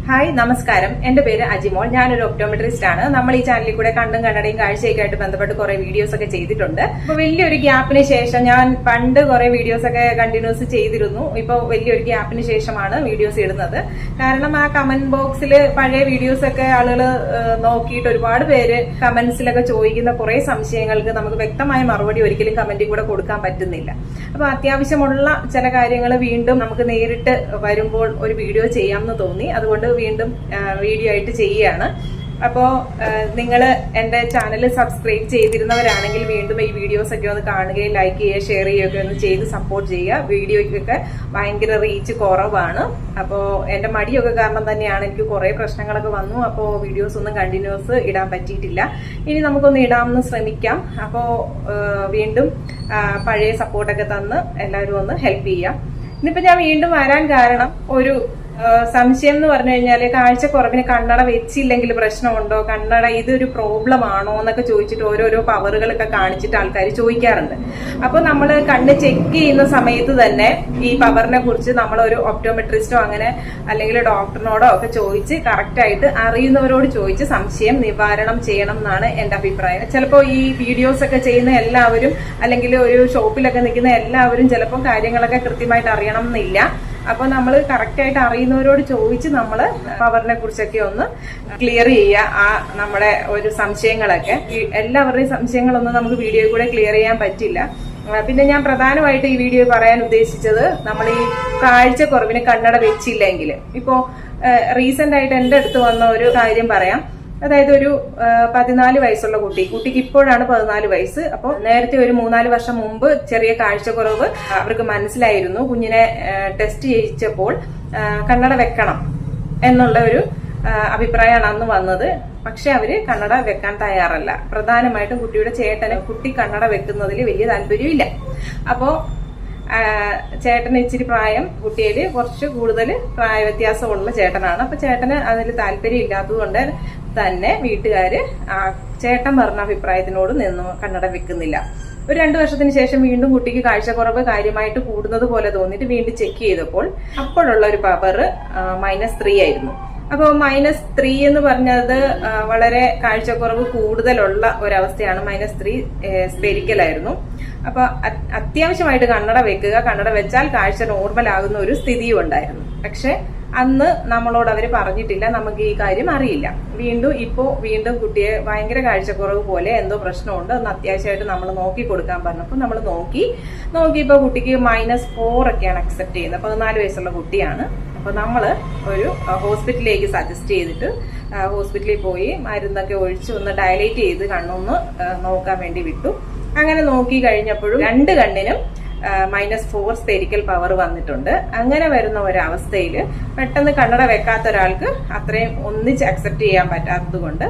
Hi നമസ്കാരം. എന്റെ പേര് അജിമോൾ. ഞാനൊരു ഒപ്റ്റോമെട്രിസ്റ്റ് ആണ്. നമ്മൾ ഈ ചാനലിൽ കൂടെ കണ്ണും കണ്ണടയും കാഴ്ചയൊക്കെ ആയിട്ട് ബന്ധപ്പെട്ട് കുറെ വീഡിയോസ് ഒക്കെ ചെയ്തിട്ടുണ്ട്. അപ്പൊ വലിയൊരു ഗ്യാപ്പിന് ശേഷം ഞാൻ പണ്ട് കുറെ വീഡിയോസ് ഒക്കെ കണ്ടിന്യൂസ് ചെയ്തിരുന്നു. ഇപ്പൊ വലിയൊരു ഗ്യാപ്പിന് ശേഷമാണ് വീഡിയോസ് ഇടുന്നത്. കാരണം ആ കമന്റ് ബോക്സിൽ പഴയ വീഡിയോസ് ഒക്കെ ആളുകൾ നോക്കിയിട്ട് ഒരുപാട് പേര് കമന്റ്സിലൊക്കെ ചോദിക്കുന്ന കുറെ സംശയങ്ങൾക്ക് നമുക്ക് വ്യക്തമായ മറുപടി ഒരിക്കലും കമന്റിൽ കൂടെ കൊടുക്കാൻ പറ്റുന്നില്ല. അപ്പൊ അത്യാവശ്യമുള്ള ചില കാര്യങ്ങൾ വീണ്ടും നമുക്ക് നേരിട്ട് വരുമ്പോൾ ഒരു വീഡിയോ ചെയ്യാമെന്ന് തോന്നി. അതുകൊണ്ട് വീണ്ടും വീഡിയോ ആയിട്ട് ചെയ്യുകയാണ്. അപ്പോ നിങ്ങൾ എന്റെ ചാനൽ സബ്സ്ക്രൈബ് ചെയ്തിരുന്നവരാണെങ്കിൽ വീണ്ടും ഈ വീഡിയോസ് ഒക്കെ ഒന്ന് കാണുകയും ലൈക്ക് ചെയ്യുക, ഷെയർ ചെയ്യുകയൊക്കെ ഒന്ന് ചെയ്ത് സപ്പോർട്ട് ചെയ്യുക. വീഡിയോയ്ക്കൊക്കെ ഭയങ്കര റീച്ച് കുറവാണ്. അപ്പോൾ എന്റെ മടിയൊക്കെ കാരണം തന്നെയാണ് എനിക്ക് കുറെ പ്രശ്നങ്ങളൊക്കെ വന്നു. അപ്പോൾ വീഡിയോസ് ഒന്നും കണ്ടിന്യൂസ് ഇടാൻ പറ്റിയിട്ടില്ല. ഇനി നമുക്കൊന്ന് ഇടാമെന്ന് ശ്രമിക്കാം. അപ്പോൾ വീണ്ടും പഴയ സപ്പോർട്ടൊക്കെ തന്ന് എല്ലാവരും ഒന്ന് ഹെൽപ്പ് ചെയ്യാം. ഇന്നിപ്പോ ഞാൻ വീണ്ടും വരാൻ കാരണം ഒരു സംശയം എന്ന് പറഞ്ഞു കഴിഞ്ഞാല് കാഴ്ചക്കുറവിന് കണ്ണട വെച്ചില്ലെങ്കിൽ പ്രശ്നമുണ്ടോ, കണ്ണട ഇതൊരു പ്രോബ്ലം ആണോ എന്നൊക്കെ ചോദിച്ചിട്ട് ഓരോരോ പവറുകളൊക്കെ കാണിച്ചിട്ട് ആൾക്കാർ ചോദിക്കാറുണ്ട്. അപ്പൊ നമ്മൾ കണ്ണ് ചെക്ക് ചെയ്യുന്ന സമയത്ത് തന്നെ ഈ പവറിനെ കുറിച്ച് നമ്മൾ ഒരു ഒപ്റ്റോമെട്രിസ്റ്റോ അങ്ങനെ അല്ലെങ്കിൽ ഡോക്ടറിനോടോ ഒക്കെ ചോദിച്ച് കറക്റ്റ് ആയിട്ട് അറിയുന്നവരോട് ചോദിച്ച് സംശയം നിവാരണം ചെയ്യണം എന്നാണ് എന്റെ അഭിപ്രായം. ചിലപ്പോൾ ഈ വീഡിയോസ് ഒക്കെ ചെയ്യുന്ന എല്ലാവരും അല്ലെങ്കിൽ ഒരു ഷോപ്പിലൊക്കെ നിൽക്കുന്ന എല്ലാവരും ചിലപ്പോൾ കാര്യങ്ങളൊക്കെ കൃത്യമായിട്ട് അറിയണം എന്നില്ല. അപ്പൊ നമ്മൾ കറക്റ്റ് ആയിട്ട് അറിയുന്നവരോട് ചോദിച്ച് നമ്മൾ പവറിനെ കുറിച്ചൊക്കെ ഒന്ന് ക്ലിയർ ചെയ്യുക. ആ നമ്മുടെ ഒരു സംശയങ്ങളൊക്കെ, എല്ലാവരുടെയും സംശയങ്ങളൊന്നും നമുക്ക് വീഡിയോയിൽ കൂടെ ക്ലിയർ ചെയ്യാൻ പറ്റില്ല. പിന്നെ ഞാൻ പ്രധാനമായിട്ട് ഈ വീഡിയോ പറയാൻ ഉദ്ദേശിച്ചത്, നമ്മൾ ഈ കാഴ്ചക്കുറവിന് കണ്ണട വെച്ചില്ലെങ്കിൽ, ഇപ്പോ റീസെന്റ് ആയിട്ട് എന്റെ അടുത്ത് വന്ന ഒരു കാര്യം പറയാം. അതായത് ഒരു 14 വയസ്സുള്ള കുട്ടിക്ക് ഇപ്പോഴാണ് 14 വയസ്സ്. അപ്പോൾ നേരത്തെ ഒരു 3-4 വർഷം മുമ്പ് ചെറിയ കാഴ്ചക്കുറവ് അവർക്ക് മനസ്സിലായിരുന്നു. കുഞ്ഞിനെ ടെസ്റ്റ് ചെയ്യിച്ചപ്പോൾ കണ്ണട വെക്കണം എന്നുള്ള ഒരു അഭിപ്രായമാണ് അന്ന് വന്നത്. പക്ഷെ അവര് കണ്ണട വെക്കാൻ തയ്യാറല്ല. പ്രധാനമായിട്ടും കുട്ടിയുടെ ചേട്ടന് കുട്ടി കണ്ണട വെക്കുന്നതിൽ വലിയ താല്പര്യമില്ല. അപ്പോ ചേട്ടന് ഇച്ചിരി പ്രായം, കുട്ടിയില് കുറച്ച് കൂടുതൽ പ്രായ വ്യത്യാസമുള്ള ചേട്ടനാണ്. അപ്പൊ ചേട്ടന് അതിൽ താല്പര്യം ഇല്ലാത്തതുകൊണ്ട് തന്നെ വീട്ടുകാര് ചേട്ടൻ പറഞ്ഞ അഭിപ്രായത്തിനോട് നിന്ന് കണ്ണട വെക്കുന്നില്ല. ഒരു 2 വർഷത്തിന് ശേഷം വീണ്ടും കുട്ടിക്ക് കാഴ്ചക്കുറവ് കാര്യമായിട്ട് കൂടുന്നത് പോലെ തോന്നിയിട്ട് വീണ്ടും ചെക്ക് ചെയ്തപ്പോൾ അപ്പോഴുള്ള ഒരു പവർ -3 ആയിരുന്നു. അപ്പൊ -3 എന്ന് പറഞ്ഞത് വളരെ കാഴ്ചക്കുറവ് കൂടുതലുള്ള ഒരവസ്ഥയാണ്. -3 സ്പെരിക്കൽ ആയിരുന്നു. അപ്പൊ അത്യാവശ്യമായിട്ട് കണ്ണട വെക്കുക, കണ്ണട വെച്ചാൽ കാഴ്ച നോർമൽ ആകുന്ന ഒരു സ്ഥിതിയും ഉണ്ടായിരുന്നു. പക്ഷെ അന്ന് നമ്മളോട് അവര് പറഞ്ഞിട്ടില്ല, നമുക്ക് ഈ കാര്യം അറിയില്ല. വീണ്ടും കുട്ടിയെ ഭയങ്കര കാഴ്ചക്കുറവ് പോലെ എന്തോ പ്രശ്നമുണ്ട്, അന്ന് അത്യാവശ്യമായിട്ട് നമ്മൾ നോക്കി കൊടുക്കാൻ പറഞ്ഞപ്പോൾ നമ്മൾ നോക്കിയപ്പോ കുട്ടിക്ക് -4 ഒക്കെയാണ് അക്സെപ്റ്റ് ചെയ്യുന്നത്. 14 വയസ്സുള്ള കുട്ടിയാണ്. അപ്പൊ നമ്മള് ഒരു ഹോസ്പിറ്റലിലേക്ക് സജസ്റ്റ് ചെയ്തിട്ട് ഹോസ്പിറ്റലിൽ പോയി മരുന്നൊക്കെ ഒഴിച്ച് ഒന്ന് ഡയലേറ്റ് ചെയ്ത് കണ്ണൊന്ന് നോക്കാൻ വേണ്ടി വിട്ടു. അങ്ങനെ നോക്കി കഴിഞ്ഞപ്പോഴും 2 കണ്ണിനും -4 സ്പെരിക്കൽ പവർ വന്നിട്ടുണ്ട്. അങ്ങനെ വരുന്ന ഒരവസ്ഥയിൽ പെട്ടെന്ന് കണ്ണട വെക്കാത്ത ഒരാൾക്ക് അത്രയും ഒന്നിച്ച് അക്സെപ്റ്റ് ചെയ്യാൻ പറ്റാത്തത് കൊണ്ട്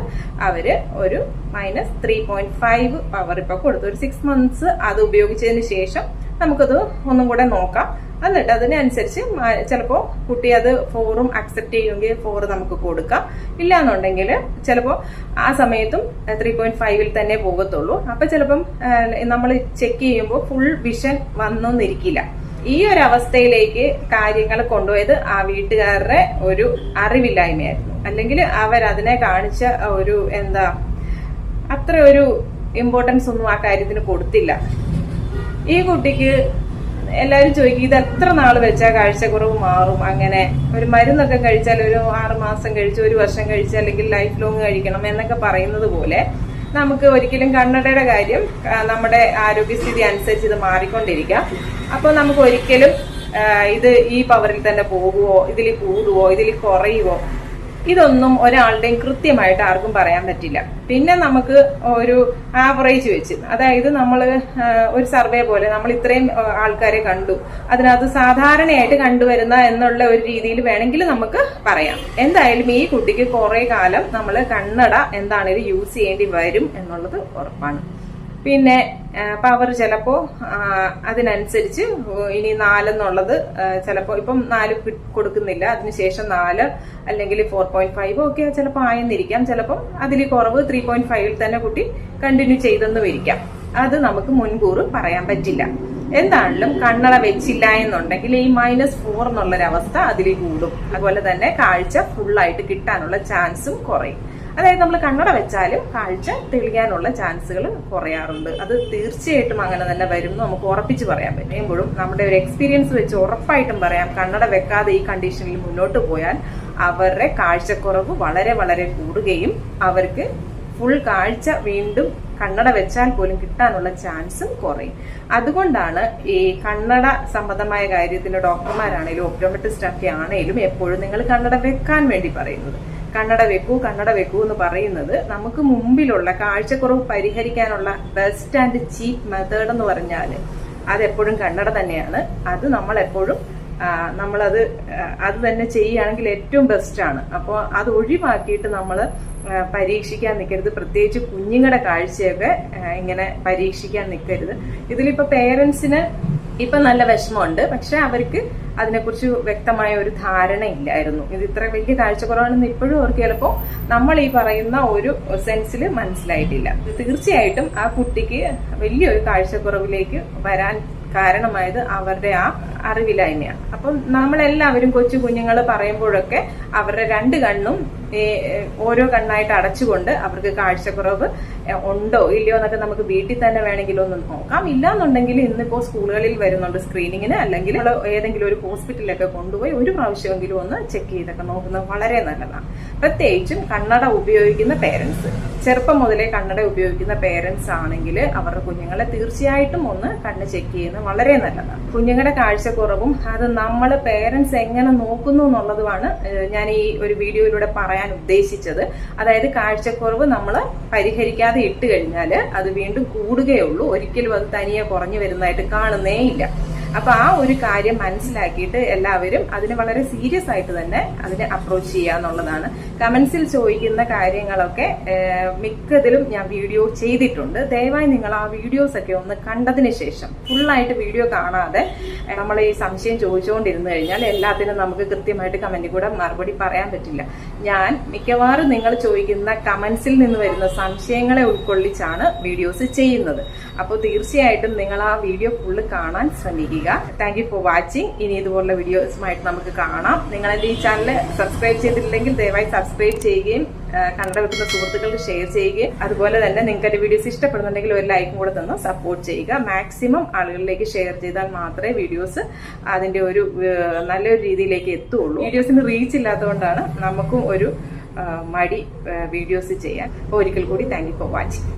അവര് ഒരു -3.5 പവർ ഇപ്പൊ കൊടുത്തു. ഒരു 6 മന്ത്സ് അത് ഉപയോഗിച്ചതിന് ശേഷം നമുക്കത് ഒന്നും കൂടെ നോക്കാം. എന്നിട്ട് അതിനനുസരിച്ച് ചിലപ്പോ കുട്ടി അത് 4ഉം അക്സെപ്റ്റ് ചെയ്യുമെങ്കിൽ 4 നമുക്ക് കൊടുക്കാം. ഇല്ലാന്നുണ്ടെങ്കിൽ ചിലപ്പോ ആ സമയത്തും 3.5ൽ തന്നെ പോകത്തുള്ളൂ. അപ്പൊ ചിലപ്പം നമ്മൾ ചെക്ക് ചെയ്യുമ്പോൾ ഫുൾ വിഷൻ വന്നൊന്നിരിക്കില്ല. ഈ ഒരു അവസ്ഥയിലേക്ക് കാര്യങ്ങൾ കൊണ്ടുപോയത് ആ വീട്ടുകാരുടെ ഒരു അറിവില്ലായ്മയായിരുന്നു. അല്ലെങ്കിൽ അവരതിനെ കാണിച്ച ഒരു അത്ര ഒരു ഇമ്പോർട്ടൻസ് ഒന്നും ആ കാര്യത്തിന് കൊടുത്തില്ല. ഈ കുട്ടിക്ക് എല്ലാവരും ചോദിക്കും, ഇത് എത്ര നാള് വെച്ചാൽ കാഴ്ചക്കുറവ് മാറും? അങ്ങനെ ഒരു മരുന്നൊക്കെ കഴിച്ചാൽ ഒരു 6 മാസം കഴിച്ച്, 1 വർഷം കഴിച്ച്, അല്ലെങ്കിൽ ലൈഫ് ലോങ് കഴിക്കണം എന്നൊക്കെ പറയുന്നത് പോലെ നമുക്ക് ഒരിക്കലും കണ്ണടയുടെ കാര്യം നമ്മുടെ ആരോഗ്യസ്ഥിതി അനുസരിച്ച് ഇത് മാറിക്കൊണ്ടിരിക്കാം. അപ്പോൾ നമുക്ക് ഒരിക്കലും ഇത് ഈ പവറിൽ തന്നെ പോകുവോ, ഇതിൽ കൂടുവോ, ഇതിൽ കുറയുവോ, ഇതൊന്നും ഒരാളുടെയും കൃത്യമായിട്ട് ആർക്കും പറയാൻ പറ്റില്ല. പിന്നെ നമുക്ക് ഒരു ആവറേജ് വെച്ച്, അതായത് നമ്മൾ ഒരു സർവേ പോലെ നമ്മൾ ഇത്രയും ആൾക്കാരെ കണ്ടു, അതിനകത്ത് സാധാരണയായിട്ട് കണ്ടുവരുന്ന എന്നുള്ള ഒരു രീതിയിൽ വേണമെങ്കിൽ നമുക്ക് പറയാം. എന്തായാലും ഈ കുട്ടിക്ക് കുറെ കാലം നമ്മൾ കണ്ണട എന്താണേലും യൂസ് ചെയ്യേണ്ടി വരും എന്നുള്ളത് ഉറപ്പാണ്. പിന്നെ പവർ ചിലപ്പോ അതിനനുസരിച്ച് ഇനി 4 എന്നുള്ളത് ചിലപ്പോ ഇപ്പം 4 കൊടുക്കുന്നില്ല, അതിനുശേഷം 4 അല്ലെങ്കിൽ 4.5 ഒക്കെ ചിലപ്പോൾ ആയെന്നിരിക്കാം. ചിലപ്പം അതിൽ കുറവ് 3.5ൽ തന്നെ കുട്ടി കണ്ടിന്യൂ ചെയ്തെന്നും ഇരിക്കാം. അത് നമുക്ക് മുൻകൂർ പറയാൻ പറ്റില്ല. എന്താണെങ്കിലും കണ്ണട വെച്ചില്ല എന്നുണ്ടെങ്കിൽ ഈ -4 എന്നുള്ളൊരവസ്ഥ അതിൽ കൂടും. അതുപോലെ തന്നെ കാഴ്ച ഫുള്ളായിട്ട് കിട്ടാനുള്ള ചാൻസും കുറയും. അതായത് നമ്മൾ കണ്ണട വെച്ചാലും കാഴ്ച തെളിയാനുള്ള ചാൻസുകൾ കുറയാറുണ്ട്. അത് തീർച്ചയായിട്ടും അങ്ങനെ തന്നെ വരും എന്ന് നമുക്ക് ഉറപ്പിച്ച് പറയാൻ പറ്റുമ്പോഴും നമ്മുടെ ഒരു എക്സ്പീരിയൻസ് വെച്ച് ഉറപ്പായിട്ടും പറയാം, കണ്ണട വെക്കാതെ ഈ കണ്ടീഷനിൽ മുന്നോട്ട് പോയാൽ അവരുടെ കാഴ്ചക്കുറവ് വളരെ വളരെ കൂടുകയും അവർക്ക് ഫുൾ കാഴ്ച വീണ്ടും കണ്ണട വെച്ചാൽ പോലും കിട്ടാനുള്ള ചാൻസും കുറയും. അതുകൊണ്ടാണ് ഈ കണ്ണട സംബന്ധമായ കാര്യത്തിന് ഡോക്ടർമാരാണേലും ഒപ്റ്റോമെട്രിസ്റ്റ് ഒക്കെ ആണേലും എപ്പോഴും നിങ്ങൾ കണ്ണട വെക്കാൻ വേണ്ടി പറയുന്നത്. കണ്ണട വെക്കൂ എന്ന് പറയുന്നത് നമുക്ക് മുമ്പിലുള്ള കാഴ്ചക്കുറവ് പരിഹരിക്കാനുള്ള ബെസ്റ്റ് ആൻഡ് ചീപ്പ് മെത്തേഡ് എന്ന് പറഞ്ഞാൽ അതെപ്പോഴും കണ്ണട തന്നെയാണ്. അത് നമ്മളെപ്പോഴും അത് തന്നെ ചെയ്യുകയാണെങ്കിൽ ഏറ്റവും ബെസ്റ്റ് ആണ്. അപ്പോൾ അത് ഒഴിവാക്കിയിട്ട് നമ്മൾ പരീക്ഷിക്കാൻ നിൽക്കരുത്. പ്രത്യേകിച്ച് കുഞ്ഞുങ്ങളുടെ കാഴ്ചയൊക്കെ ഇങ്ങനെ പരീക്ഷിക്കാൻ നിൽക്കരുത്. ഇതിലിപ്പോ പേരൻസിന് ഇപ്പൊ നല്ല വിഷമമുണ്ട്, പക്ഷെ അവർക്ക് അതിനെക്കുറിച്ച് വ്യക്തമായ ഒരു ധാരണ ഇല്ലായിരുന്നു. ഇത് ഇത്ര വലിയ കാഴ്ചക്കുറവാണെന്ന് ഇപ്പോഴും അവർക്ക് ചിലപ്പോൾ നമ്മൾ ഈ പറയുന്ന ഒരു സെൻസിൽ മനസ്സിലായിട്ടില്ല. തീർച്ചയായിട്ടും ആ കുട്ടിക്ക് വലിയൊരു കാഴ്ചക്കുറവിലേക്ക് വരാൻ കാരണമായത് അവരുടെ ആ അറിവില്ലായ്മയാണ്. അപ്പം നമ്മളെല്ലാവരും കൊച്ചു കുഞ്ഞുങ്ങൾ പറയുമ്പോഴൊക്കെ അവരുടെ 2 കണ്ണും ഓരോ കണ്ണായിട്ട് അടച്ചുകൊണ്ട് അവർക്ക് കാഴ്ചക്കുറവ് ഉണ്ടോ ഇല്ലയോ എന്നൊക്കെ നമുക്ക് വീട്ടിൽ തന്നെ വേണമെങ്കിൽ ഒന്ന് നോക്കാം. ഇല്ലാന്നുണ്ടെങ്കിൽ ഇന്നിപ്പോ സ്കൂളുകളിൽ വരുന്നുണ്ട് സ്ക്രീനിങ്ങിന്, അല്ലെങ്കിൽ ഏതെങ്കിലും ഒരു ഹോസ്പിറ്റലിലൊക്കെ കൊണ്ടുപോയി ഒരു പ്രാവശ്യമെങ്കിലും ഒന്ന് ചെക്ക് ചെയ്തൊക്കെ നോക്കുന്നത് വളരെ നല്ലതാണ്. പ്രത്യേകിച്ചും കണ്ണട ഉപയോഗിക്കുന്ന പേരൻസ്, ചെറുപ്പം മുതലേ കണ്ണട ഉപയോഗിക്കുന്ന പേരൻസ് ആണെങ്കിൽ അവരുടെ കുഞ്ഞുങ്ങളെ തീർച്ചയായിട്ടും ഒന്ന് കണ്ണ് ചെക്ക് ചെയ്യുന്നത് വളരെ നല്ലതാണ്. കുഞ്ഞുങ്ങളുടെ കാഴ്ചക്കുറവും അത് നമ്മൾ പേരൻസ് എങ്ങനെ നോക്കുന്നു എന്നുള്ളതുമാണ് ഞാൻ ഈ ഒരു വീഡിയോയിലൂടെ പറയാൻ ഉദ്ദേശിച്ചത്. അതായത് കാഴ്ചക്കുറവ് നമ്മൾ പരിഹരിക്കാതെ ഇട്ട് കഴിഞ്ഞാൽ അത് വീണ്ടും കൂടുകയുള്ളൂ, ഒരിക്കലും അത് തനിയെ കുറഞ്ഞു വരുന്നതായിട്ട് കാണുന്നേ ഇല്ല. അപ്പൊ ആ ഒരു കാര്യം മനസ്സിലാക്കിയിട്ട് എല്ലാവരും അതിനെ വളരെ സീരിയസ് ആയിട്ട് തന്നെ അതിനെ അപ്രോച്ച് ചെയ്യുക എന്നുള്ളതാണ്. കമന്റ്സിൽ ചോദിക്കുന്ന കാര്യങ്ങളൊക്കെ മിക്കതിലും ഞാൻ വീഡിയോ ചെയ്തിട്ടുണ്ട്. ദയവായി നിങ്ങൾ ആ വീഡിയോസ് ഒക്കെ ഒന്ന് കണ്ടതിന് ശേഷം, ഫുള്ളായിട്ട് വീഡിയോ കാണാതെ നമ്മൾ ഈ സംശയം ചോദിച്ചുകൊണ്ടിരുന്നു കഴിഞ്ഞാൽ എല്ലാത്തിനും നമുക്ക് കൃത്യമായിട്ട് കമന്റിൽ കൂടെ മറുപടി പറയാൻ പറ്റില്ല. ഞാൻ മിക്കവാറും നിങ്ങൾ ചോദിക്കുന്ന കമന്റ്സിൽ നിന്ന് വരുന്ന സംശയങ്ങളെ ഉൾക്കൊള്ളിച്ചാണ് വീഡിയോസ് ചെയ്യുന്നത്. അപ്പോൾ തീർച്ചയായിട്ടും നിങ്ങൾ ആ വീഡിയോ ഫുള്ള് കാണാൻ ശ്രമിക്കുക. Thank you for watching. ഇനി ഇതുപോലുള്ള വീഡിയോസുമായിട്ട് നമുക്ക് കാണാം. നിങ്ങൾ എന്റെ ഈ ചാനൽ സബ്സ്ക്രൈബ് ചെയ്തിട്ടില്ലെങ്കിൽ ദയവായി സബ്സ്ക്രൈബ് ചെയ്യുകയും കണ്ണട വെക്കുന്ന സുഹൃത്തുക്കൾക്ക് ഷെയർ ചെയ്യുകയും അതുപോലെ തന്നെ നിങ്ങൾക്ക് എന്റെ വീഡിയോസ് ഇഷ്ടപ്പെടുന്നുണ്ടെങ്കിൽ ഒരു ലൈക്കും കൂടെ തന്ന് സപ്പോർട്ട് ചെയ്യുക. മാക്സിമം ആളുകളിലേക്ക് ഷെയർ ചെയ്താൽ മാത്രമേ വീഡിയോസ് അതിന്റെ ഒരു നല്ലൊരു രീതിയിലേക്ക് എത്തുള്ളൂ. വീഡിയോസിന് റീച്ച് ഇല്ലാത്തതുകൊണ്ടാണ് നമുക്കും ഒരു മടി വീഡിയോസ് ചെയ്യാൻ. ഒരിക്കൽ കൂടി താങ്ക് യു ഫോർ വാച്ചിങ്.